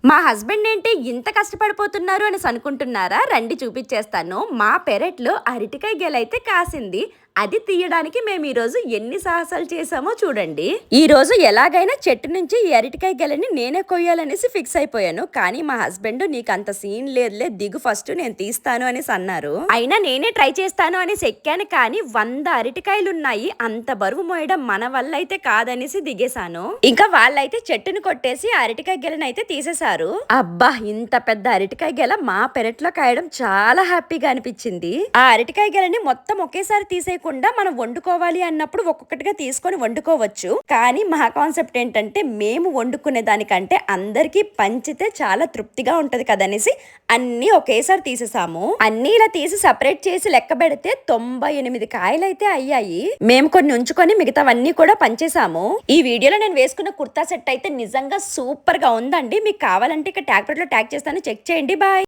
మా హస్బెండ్ ఏంటి ఇంత కష్టపడిపోతున్నారు అని అనుకుంటున్నారా? రండి చూపించేస్తాను. మా పెరట్లో అరటికాయ గెలైతే కాసింది. అది తీయడానికి మేము ఈరోజు ఎన్ని సాహసాలు చేసామో చూడండి. ఈ రోజు ఎలాగైనా చెట్టు నుంచి ఈ అరటికాయ గెలని నేనే కొయ్యాలనేసి ఫిక్స్ అయిపోయాను. కానీ మా హస్బెండ్ నీకు అంత సీన్ లేదులే, దిగు ఫస్ట్ నేను తీస్తాను అనేసి అన్నారు. అయినా నేనే ట్రై చేస్తాను అనేసి ఎక్కాను. కానీ 100 అరటికాయలు ఉన్నాయి. అంత బరువు మోయడం మన వల్ల అయితే కాదనేసి దిగేశాను. ఇంకా వాళ్ళైతే చెట్టును కొట్టేసి అరటికాయ గెలను అయితే తీసేశారు. అబ్బా, ఇంత పెద్ద అరటికాయ గెల మా పెరట్లో కాయడం చాలా హ్యాపీగా అనిపించింది. ఆ అరటికాయ గెలని మొత్తం ఒకేసారి తీసేయకుండా మనం వండుకోవాలి అన్నప్పుడు ఒక్కొక్కటిగా తీసుకొని వండుకోవచ్చు. కానీ మా కాన్సెప్ట్ ఏంటంటే మేము వండుకునే దానికంటే అందరికీ పంచితే చాలా తృప్తిగా ఉంటది కదనేసి అన్ని ఒకేసారి తీసేసాము. అన్ని ఇలా తీసి సపరేట్ చేసి లెక్క పెడితే 98 కాయలు అయితే అయ్యాయి. మేము కొన్ని ఉంచుకొని మిగతావన్నీ కూడా పంచేసాము. ఈ వీడియోలో నేను వేసుకున్న కుర్తా సెట్ అయితే నిజంగా సూపర్ గా ఉందండి. మీకు కావాలంటే ఇక ట్యాగ్ లో ట్యాగ్ చేస్తాను, చెక్ చేయండి. బాయ్.